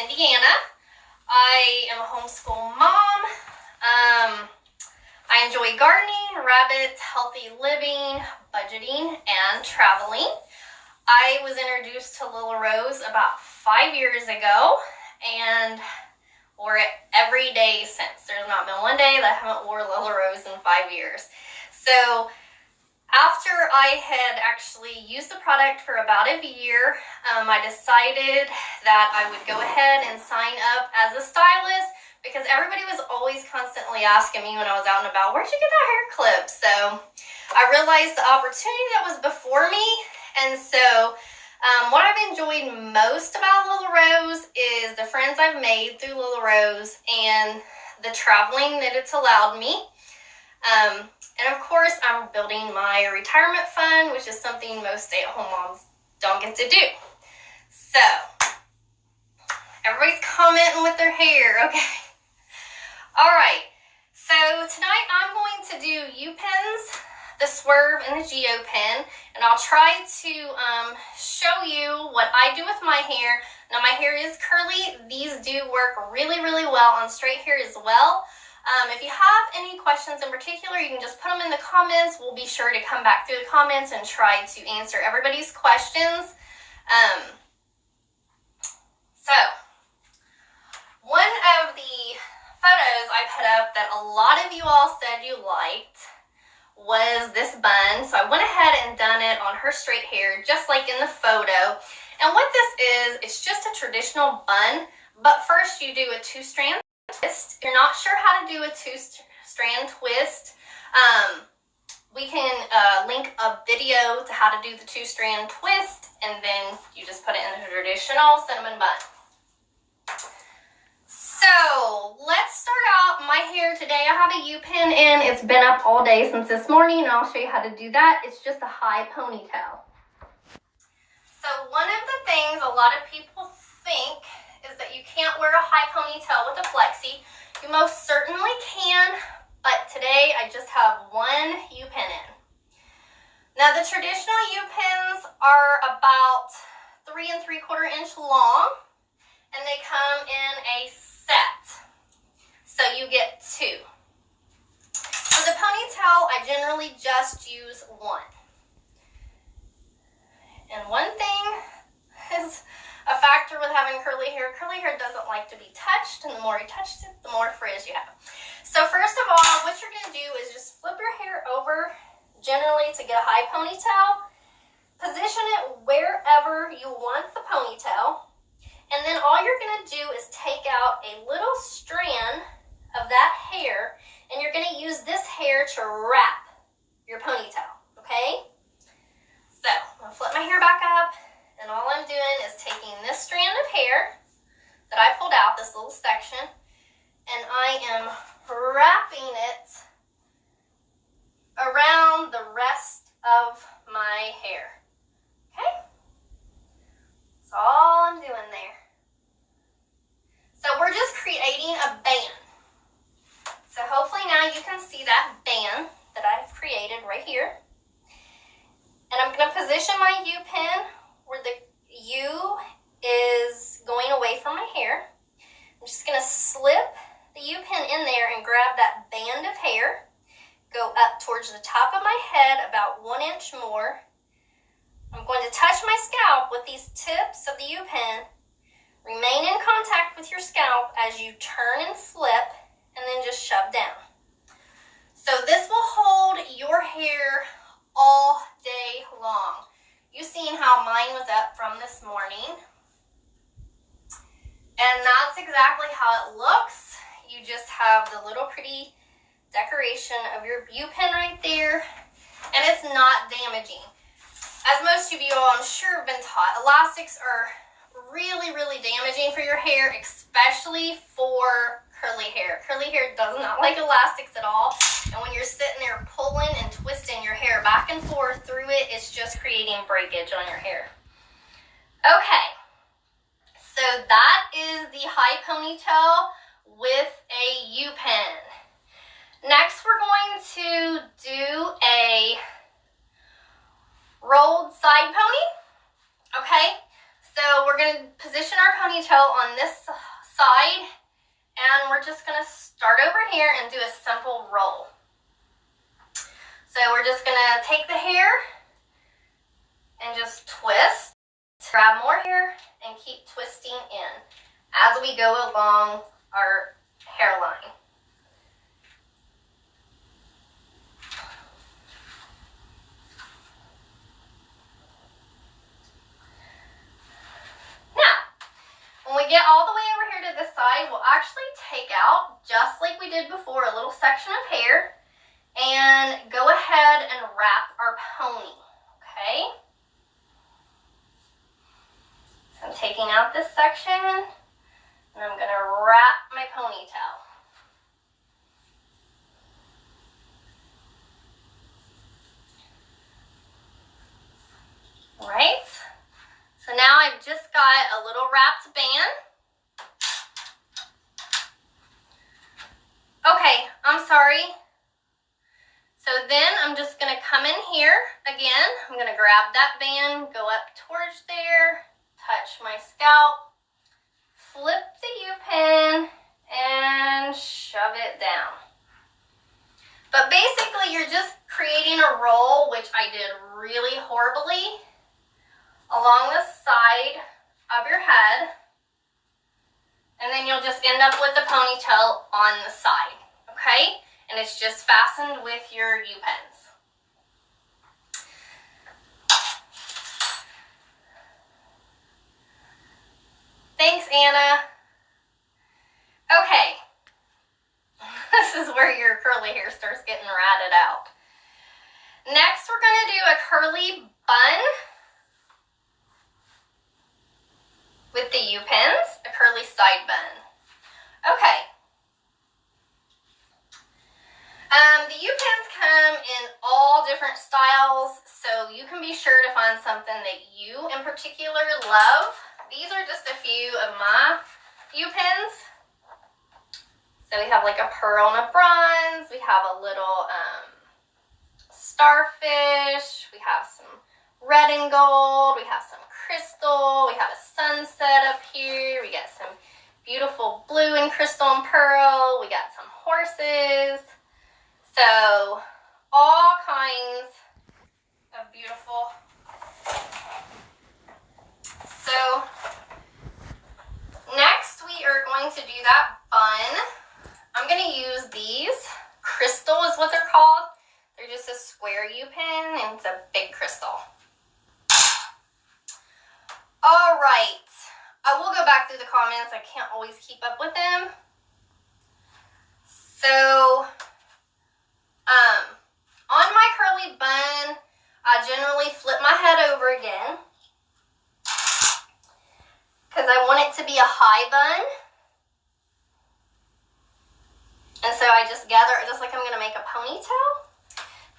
Indiana. I am a homeschool mom. I enjoy gardening, rabbits, healthy living, budgeting, and traveling. I was introduced to Lilla Rose about 5 years ago and wore it every day since. There's not been one day that I haven't wore Lilla Rose in 5 years. So after I had actually used the product for about a year, I decided that I would go ahead and sign up as a stylist because everybody was always constantly asking me when I was out and about, where'd you get that hair clip? So I realized the opportunity that was before me. And so what I've enjoyed most about Lilla Rose is the friends I've made through Lilla Rose and the traveling that it's allowed me. And of course, I'm building my retirement fund, which is something most stay-at-home moms don't get to do. So, everybody's commenting with their hair, okay? All right, so tonight I'm going to do upins, the Swerve, and the Geo-pin, and I'll try to show you what I do with my hair. Now, my hair is curly. These do work really, really well on straight hair as well. If you have any questions in particular, you can just put them in the comments. We'll be sure to come back through the comments and try to answer everybody's questions. So, one of the photos I put up that a lot of you all said you liked was this bun. So I went ahead and done it on her straight hair, just like in the photo. And what this is, it's just a traditional bun, but first you do a 2-strand twist. If you're not sure how to do a 2-strand twist, we can link a video to how to do the 2-strand twist, and then you just put it in the traditional cinnamon bun. So let's start out my hair today. I have a U-pin in. It's been up all day since this morning, and I'll show you how to do that. It's just a high ponytail. So one of the things a lot of people think is that you can't wear a high ponytail with a flexi. You most certainly can, but today I just have one U-pin in. Now the traditional U-pins are about 3 3/4 inch long, and they come in a set. So you get 2. For the ponytail, I generally just use 1. And one thing is a factor with having curly hair doesn't like to be touched, and the more you touch it, the more frizz you have. So first of all, what you're going to do is just flip your hair over generally to get a high ponytail. Position it wherever you want the ponytail, and then all you're going to do is take out a little strand of that hair, and you're going to use this hair to wrap your ponytail, okay? So I'm going to flip my hair back up. And all I'm doing is taking this strand of hair that I pulled out, this little section, and I am wrapping it around the rest of my hair. Okay? That's all I'm doing there. So we're just creating a band. So hopefully now you can see that band that I've created right here. And I'm going to position my U-pin where the U is going away from my hair. I'm just going to slip the U-pin in there and grab that band of hair, go up towards the top of my head about 1 inch more. I'm going to touch my scalp with these tips of the U-pin. Remain in contact with your scalp as you turn and flip, and then just shove down. So this will hold your hair all day long. You've seen how mine was up from this morning. And that's exactly how it looks. You just have the little pretty decoration of your U-pin right there. And it's not damaging. As most of you all, I'm sure, have been taught, elastics are really, really damaging for your hair, especially for curly hair. Curly hair does not like elastics at all. And when you're sitting there pulling and twisting your hair back and forth through it, it's just creating breakage on your hair. Okay, so that is the high ponytail with a U-pin. Next, we're going to do a rolled side pony. Okay, so we're going to position our ponytail on this side, and we're just gonna start over here and do a simple roll. So we're just gonna take the hair and just twist, grab more hair, and keep twisting in as we go along our hairline. When we get all the way over here to this side, we'll actually take out, just like we did before, a little section of hair and go ahead and wrap our pony, okay? So I'm taking out this section and I'm gonna wrap my ponytail. All right. So now I've just got a little wrapped band. Okay, I'm sorry. So then I'm just gonna come in here again. I'm gonna grab that band, go up towards there, touch my scalp, flip the U-pin, and shove it down. But basically you're just creating a roll, which I did really horribly, along the side of your head, and then you'll just end up with the ponytail on the side, okay? And it's just fastened with your U-pins. Thanks, Anna. Okay, this is where your curly hair starts getting ratted out. Next, we're gonna do a curly bun with the U-pins, a curly side bun. Okay. The U-pins come in all different styles, so you can be sure to find something that you in particular love. These are just a few of my U-pins. So we have like a pearl and a bronze, we have a little starfish, we have some red and gold, we have some crystal, we have a sunset up here, we got some beautiful blue and crystal and pearl, we got some horses. So all kinds of beautiful. So next we are going to do that bun. I'm going to use these. Crystal is what they're called. They're just a square U-pin and it's a big crystal. All right, I will go back through the comments. I can't always keep up with them. So, on my curly bun, I generally flip my head over again because I want it to be a high bun. And so I just gather it just like I'm going to make a ponytail.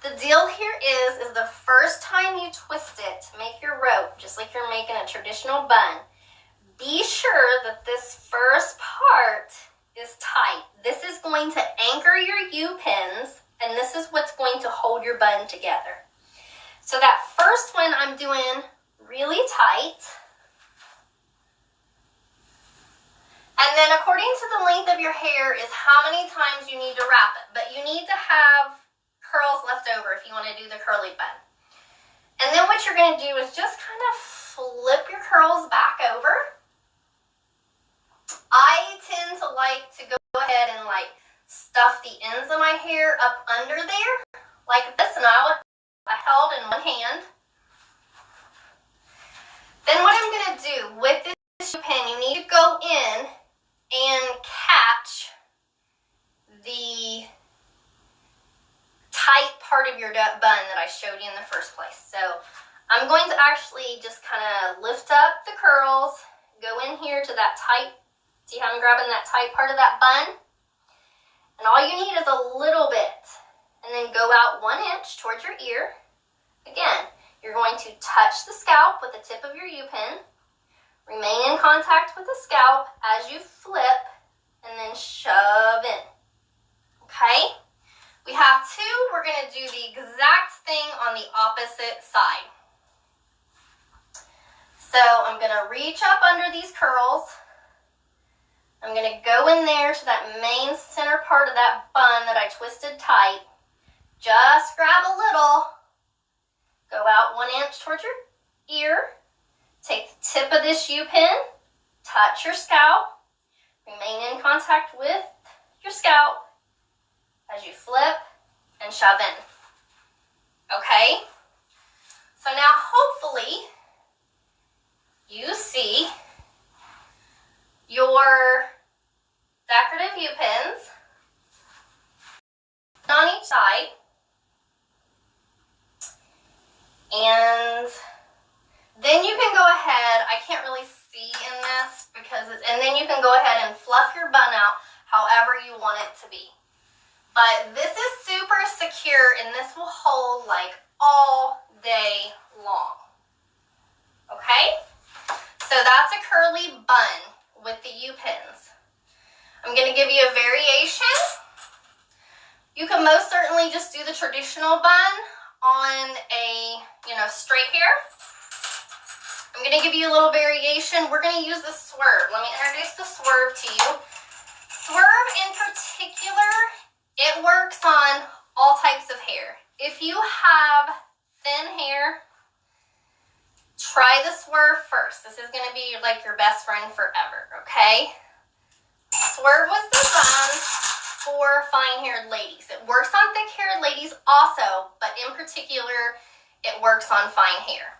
The deal here is the first time you twist it, make your rope, just like you're making a traditional bun, be sure that this first part is tight. This is going to anchor your U-pins, and this is what's going to hold your bun together. So that first one I'm doing really tight. And then according to the length of your hair is how many times you need to wrap it. But you need to have curls left over if you want to do the curly bun. And then what you're going to do is just kind of flip your curls back over. I tend to like to go ahead and like stuff the ends of my hair up under there like this, and I held in one hand. Then what I'm going to do with this pin, you need to go in and catch the tight part of your bun that I showed you in the first place. So I'm going to actually just kind of lift up the curls, go in here to that tight, see how I'm grabbing that tight part of that bun? And all you need is a little bit. And then go out 1 inch towards your ear. Again, you're going to touch the scalp with the tip of your U-pin. Remain in contact with the scalp as you flip and then shove in. Okay? We have two. We're going to do the exact thing on the opposite side. So I'm going to reach up under these curls. I'm I'm going to go in there to that main center part of that bun that I twisted tight. Just grab a little. Go out 1 inch towards your ear. Take the tip of this U-pin. Touch your scalp. Remain in contact with your scalp as you flip and shove in. Okay? So now hopefully you see your decorative U-pins on each side. And then you can go ahead, I can't really see in this because and then you can go ahead and fluff your bun out however you want it to be. But this is super secure and this will hold like all day long. Okay? So that's a curly bun with the U-pins. I'm going to give you a variation. You can most certainly just do the traditional bun on a, straight hair. I'm going to give you a little variation. We're going to use the swerve. Let me introduce the swerve to you. Swerve in particular, it works on all types of hair. If you have thin hair, try the swerve first. This is going to be like your best friend forever, okay? Swerve was designed for fine-haired ladies. It works on thick-haired ladies also, but in particular, it works on fine hair.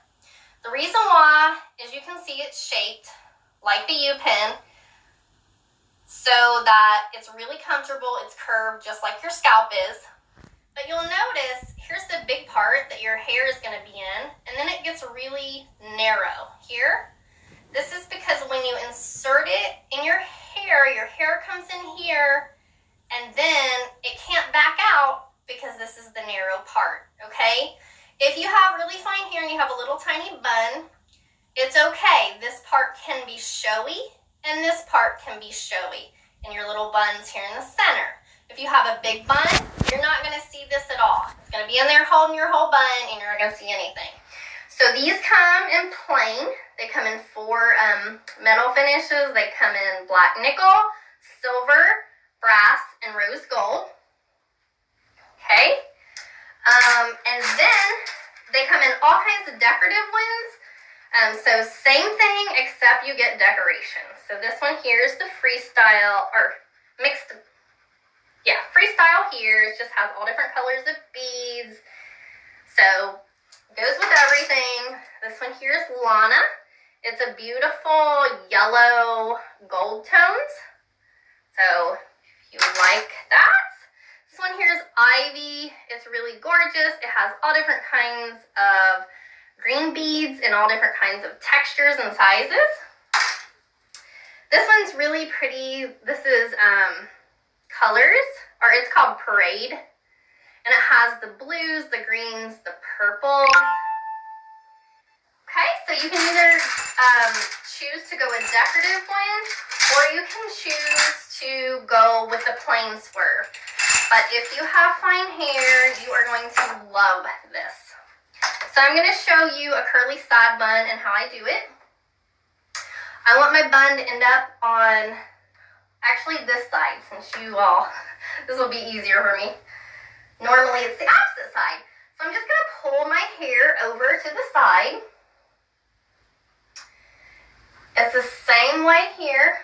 The reason why is you can see it's shaped like the U-pin so that it's really comfortable. It's curved just like your scalp is. But you'll notice, here's the big part that your hair is going to be in, and then it gets really narrow here. This is because when you insert it in your hair comes in here, and then it can't back out because this is the narrow part, okay? If you have really fine hair and you have a little tiny bun, it's okay. This part can be showy, and this part can be showy, and your little bun's here in the center. If you have a big bun, you're not going to see this at all. It's going to be in there holding your whole bun, and you're not going to see anything. So these come in plain. They come in 4 metal finishes. They come in black nickel, silver, brass, and rose gold. Okay? And then they come in all kinds of decorative ones. So same thing, except you get decoration. So this one here is the freestyle, or mixed, freestyle here. It just has all different colors of beads. So goes with everything. This one here is Lana. It's a beautiful yellow gold tones. So if you like that. This one here is Ivy. It's really gorgeous. It has all different kinds of green beads and all different kinds of textures and sizes. This one's really pretty. This is colors, or it's called Parade. And it has the blues, the greens, the purples. Okay, so you can either choose to go with decorative ones, or you can choose to go with the plain swerve. But if you have fine hair, you are going to love this. So I'm going to show you a curly side bun and how I do it. I want my bun to end up on, actually this side, since this will be easier for me. Normally it's the opposite side. So I'm just going to pull my hair over to the side. It's the same way here.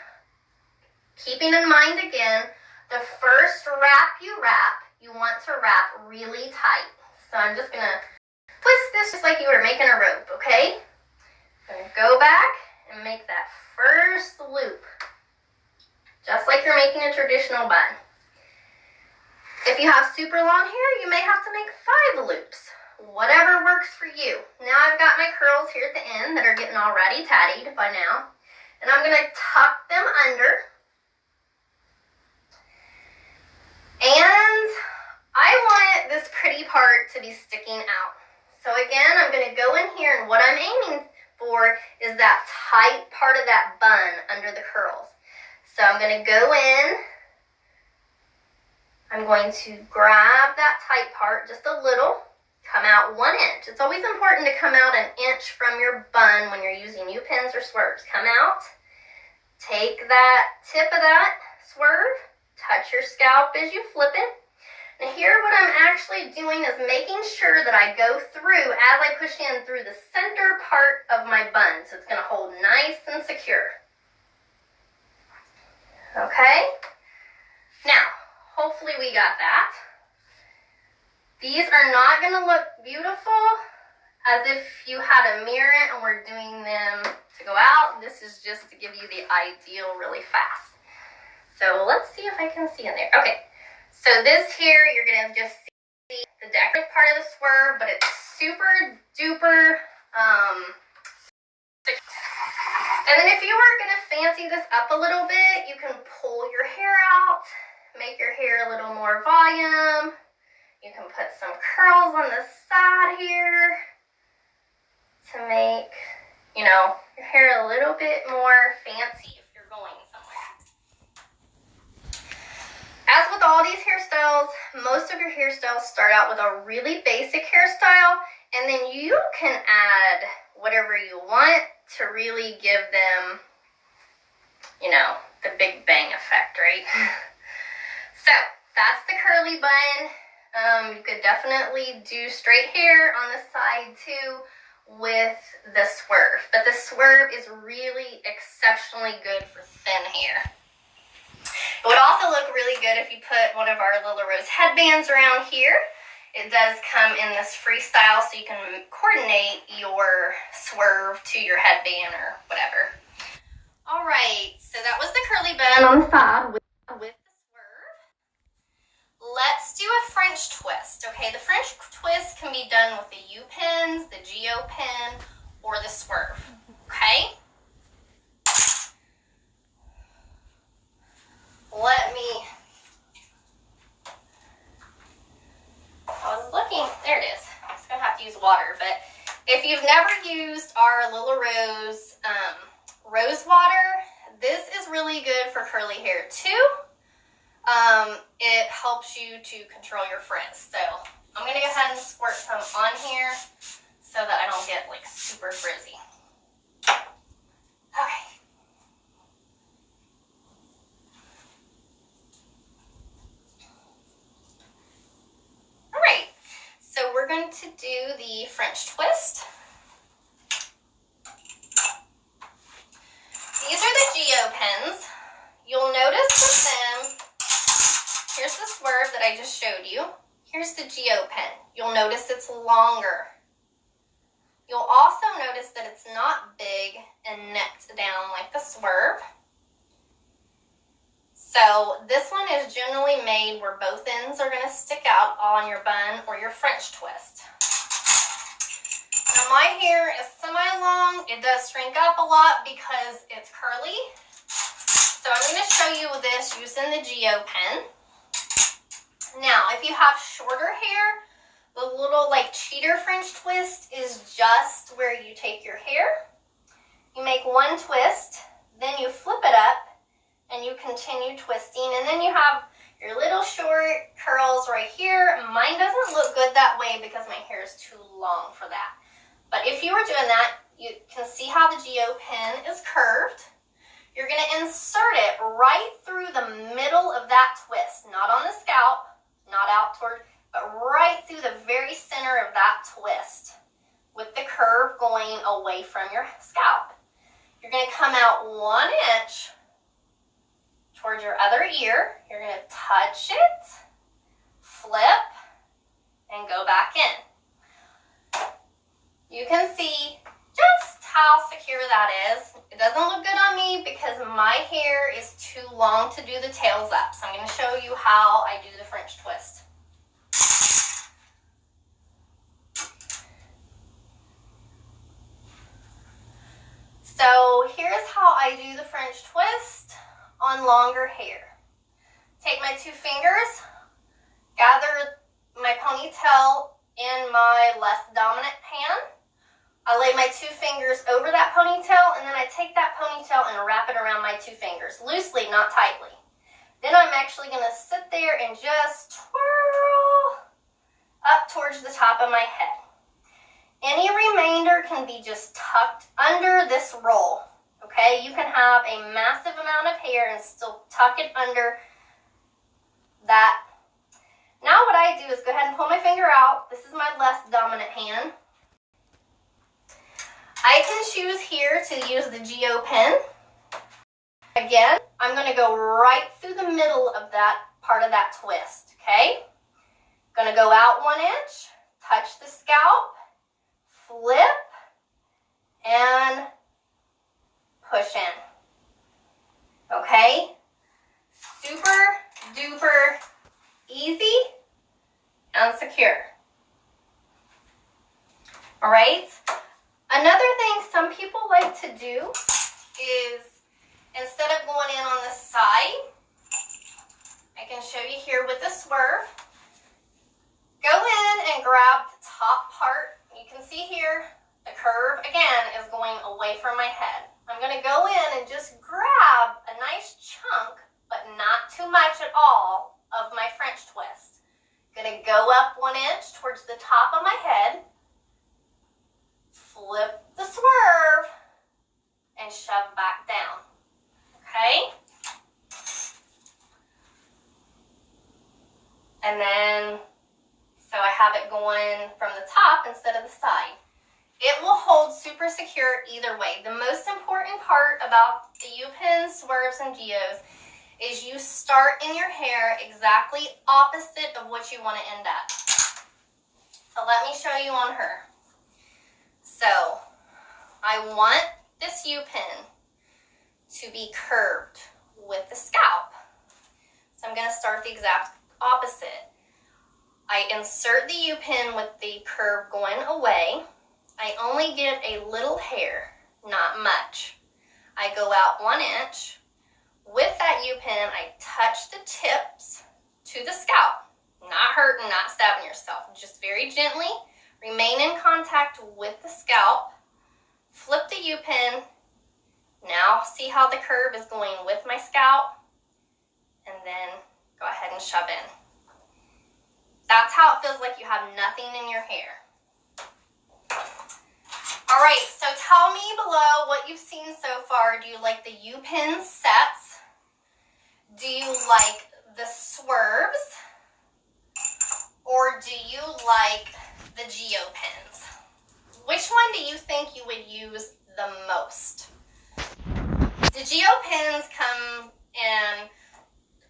Keeping in mind again, the first wrap, you want to wrap really tight. So I'm just going to twist this just like you were making a rope, okay? I'm going to go back and make that first loop, just like you're making a traditional bun. If you have super long hair, you may have to make 5 loops. Whatever works for you. Now I've got my curls here at the end that are getting all ratty-tattied by now. And I'm going to tuck them under. And I want this pretty part to be sticking out. So again, I'm going to go in here, and what I'm aiming for is that tight part of that bun under the curls. So I'm going to go in. I'm going to grab that tight part just a little, come out 1 inch. It's always important to come out 1 inch from your bun when you're using U-pins or swerves. Come out, take that tip of that swerve, touch your scalp as you flip it. And here what I'm actually doing is making sure that I go through as I push in through the center part of my bun. So it's going to hold nice and secure. Okay? Now, hopefully we got that. These are not going to look beautiful as if you had a mirror and we're doing them to go out. This is just to give you the ideal really fast. So let's see if I can see in there. Okay. So this here, you're going to just see the decorative part of the swerve, but it's super duper. And then if you were going to fancy this up a little bit, you can pull your hair out, make your hair a little more volume. You can put some curls on the side here to make, you know, your hair a little bit more fancy if you're going somewhere. As with all these hairstyles, most of your hairstyles start out with a really basic hairstyle, and then you can add whatever you want to really give them, you know, the big bang effect, right? So that's the curly bun. You could definitely do straight hair on the side too with the swerve, but the swerve is really exceptionally good for thin hair. It would also look really good if you put one of our Lilla Rose headbands around here. It does come in this freestyle, so you can coordinate your swerve to your headband or whatever. All right, so that was the curly bun on the side with the swerve. Let's do a French twist. Okay, the French twist can be done with the upins, the geo pin, or the swerve. Okay. Let me, I was looking, there it is. I'm just gonna have to use water, but if you've never used our Lilla Rose rose water, this is really good for curly hair too. It helps you to control your frizz. So I'm gonna go ahead and squirt some on here so that I don't get like super frizzy. Okay. So we're going to do the French twist. These are the geo pins. You'll notice with them, here's the swerve that I just showed you. Here's the geo pin. You'll notice it's longer. You'll also notice that it's not big and necked down like the swerve. So this one is generally made where both ends are going to stick out on your bun or your French twist. Now my hair is semi-long. It does shrink up a lot because it's curly. So I'm going to show you this using the geo pen. Now if you have shorter hair, the little like cheater French twist is just where you take your hair, you make one twist, then you flip it up, and you continue twisting, and then you have your little short curls right here. Mine doesn't look good that way because my hair is too long for that. But if you were doing that, you can see how the geo pin is curved. You're going to insert it right through the middle of that twist, not on the scalp, not out toward, but right through the very center of that twist with the curve going away from your scalp. You're going to come out 1 inch towards your other ear. You're going to touch it, flip, and go back in. You can see just how secure that is. It doesn't look good on me because my hair is too long to do the tails up. So I'm going to show you how I do the French twist. So here's how I do the French twist on longer hair. Take my 2 fingers, gather my ponytail in my less dominant hand. I lay my 2 fingers over that ponytail, and then I take that ponytail and wrap it around my 2 fingers, loosely, not tightly. Then I'm actually going to sit there and just twirl up towards the top of my head. Any remainder can be just tucked under this roll, Okay, you can have a massive amount of hair and still tuck it under that. Now what I do is go ahead and pull my finger out. This is my less dominant hand. I can choose here to use the Geo pen. Again, I'm going to go right through the middle of that part of that twist, okay? Going to go out 1 inch, touch the scalp, flip, and push in. Okay? Super duper easy and secure. All right? Another thing some people like to do is, instead of going in on the side, I can show you here with the swerve. Go in and grab the top part. You can see here, the curve, again, is going away from my head. I'm going to go in and just grab a nice chunk, but not too much at all, of my French twist. Going to go up 1 inch towards the top of my head, flip the swerve, and shove back down. Okay? And then, so I have it going from the top instead of the side. It will hold super secure either way. The most important part about the upins, swerves, and geos is you start in your hair exactly opposite of what you want to end at. So let me show you on her. So I want this upin to be curved with the scalp. So I'm going to start the exact opposite. I insert the upin with the curve going away. I only get a little hair, not much. I go out 1 inch. With that upin, I touch the tips to the scalp. Not hurting, not stabbing yourself. Just very gently remain in contact with the scalp. Flip the upin. Now see how the curve is going with my scalp? And then go ahead and shove in. That's how it feels like you have nothing in your hair. All right, so tell me below what you've seen so far. Do you like the upin sets? Do you like the swerves? Or do you like the Geo pins? Which one do you think you would use the most? The Geo pins come in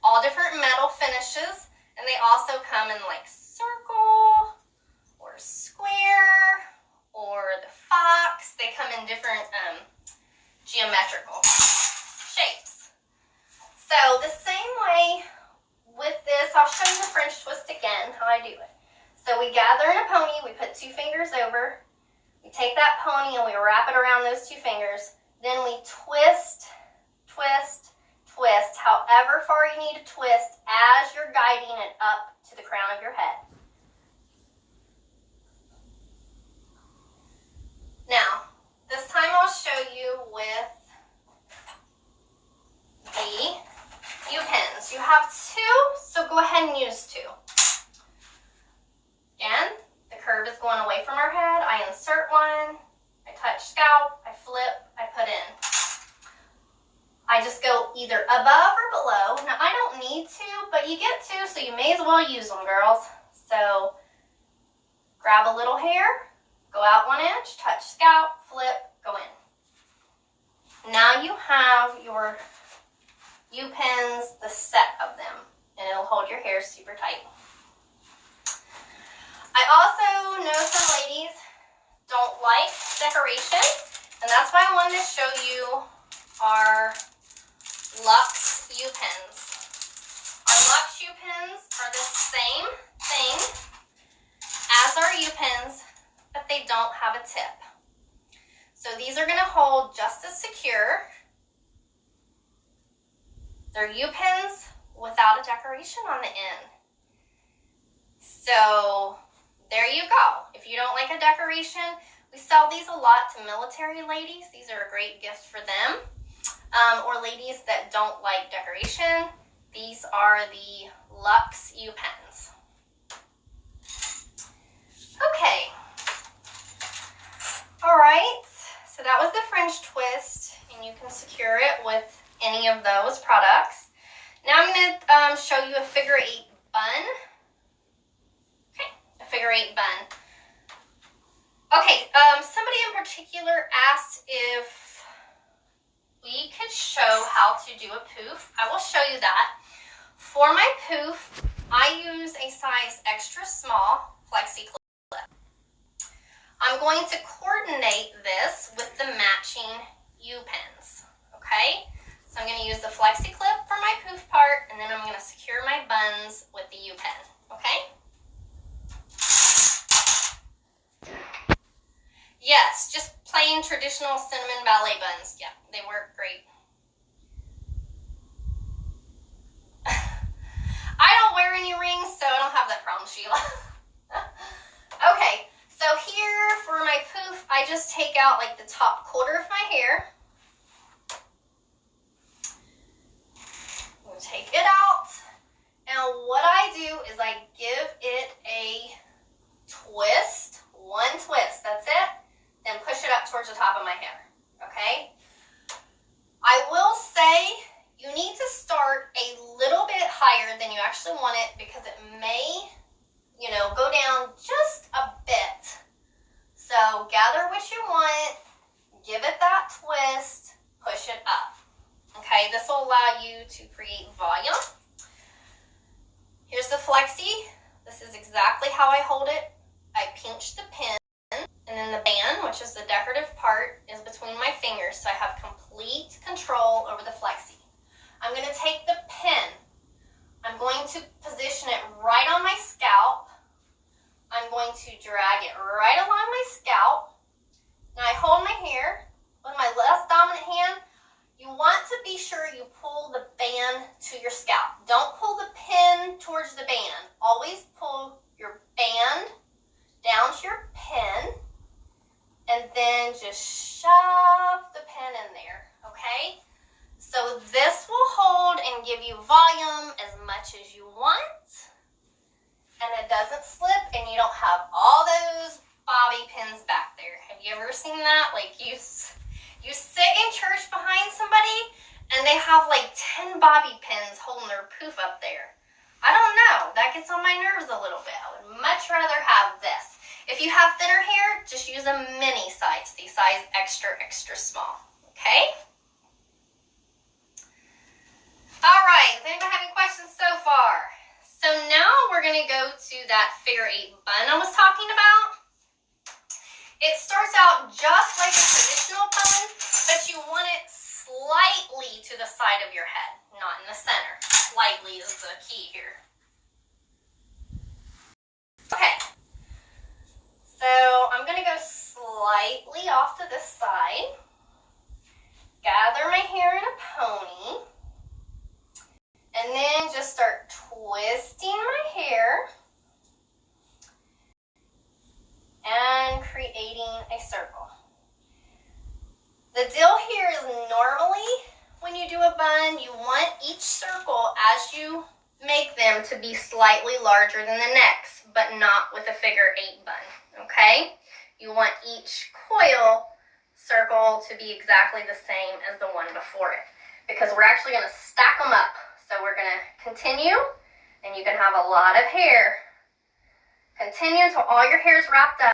all different metal finishes, and they also come in like circle or square or the fox. They come in different geometrical shapes. So the same way with this, I'll show you the French twist again, how I do it. So we gather in a pony, we put 2 fingers over, we take that pony and we wrap it around those 2 fingers, then we twist, twist, twist, however far you need to twist as you're guiding it up to the crown of your head. Now, this time I'll show you with the upins. You have 2, so go ahead and use 2. Again, the curve is going away from our head. I insert one, I touch scalp, I flip, I put in. I just go either above or below. Now, I don't need to, but you get to, so you may as well use them, girls. So, grab a little hair, go out 1 inch, touch scalp, flip, go in. Now you have your upins, the set of them, and it'll hold your hair super tight. I also know some ladies don't like decoration, and that's why I wanted to show you our Luxe upins. Our Luxe upins are the same thing as our upins, but they don't have a tip. So these are going to hold just as secure. They're upins without a decoration on the end. So there you go. If you don't like a decoration, we sell these a lot to military ladies. These are a great gift for them. Or ladies that don't like decoration. These are the Luxe upins. Okay. All right. So that was the French twist. And and you can secure it with any of those products. Now I'm going to show you a figure 8 bun. Okay, a figure 8 bun. Okay, somebody in particular asked if we could show how to do a poof. I will show you that. For my poof, I use a size extra small flexi clip. I'm going to coordinate this with the matching upins, okay? So I'm going to use the flexi clip for my poof part, and then I'm going to secure my buns with the upin, okay? Yes, just plain traditional cinnamon ballet buns. Yeah, they work great. I don't wear any rings, so I don't have that problem, Sheila. Okay, so here for my poof, I just take out like the top quarter of my hair. I'm gonna take it out, and what I do is I give it a twist, one twist, that's it, then push it up towards the top of my hair, okay? I will say you need to start a little bit higher than you actually want it because it may, go down just a bit. So gather what you want, give it that twist, push it up. Okay, this will allow you to create volume. Here's the flexi. This is exactly how I hold it. I pinch the pin, and then the band, which is the decorative part, is between my fingers, so I have complete control over the flexi. I'm going to take the pin. I'm going to position it right on my scalp. I'm going to drag it right along my scalp. Now I hold my hair with my left dominant hand. You want to be sure you pull the band to your scalp. Don't pull the pin towards the band. Always pull your band down to your pin, and then just shove the pin in there, okay? So this will hold and give you volume as much as you want, and it doesn't slip, and you don't have all those bobby pins back there. Have you ever seen that? Like you sit in church behind somebody, and they have like 10 bobby pins holding their poof up there. I don't know. That gets on my nerves a little bit. I would much rather have this. If you have thinner hair, just use a mini size, the size extra, extra small, okay? All right, does anybody have any questions so far? So now we're gonna go to that figure 8 bun I was talking about. It starts out just like a traditional bun, but you want it slightly to the side of your head, not in the center. Slightly is the key here. Okay, so I'm going to go slightly off to this side, gather my hair in a pony, and then just start twisting my hair and creating a circle. The deal here is normally when you do a bun, you want each circle as you make them to be slightly larger than the next, but not with a figure 8 bun, okay? You want each coil circle to be exactly the same as the one before it, because we're actually going to stack them up. So we're going to continue, and you can have a lot of hair. Continue until all your hair is wrapped up.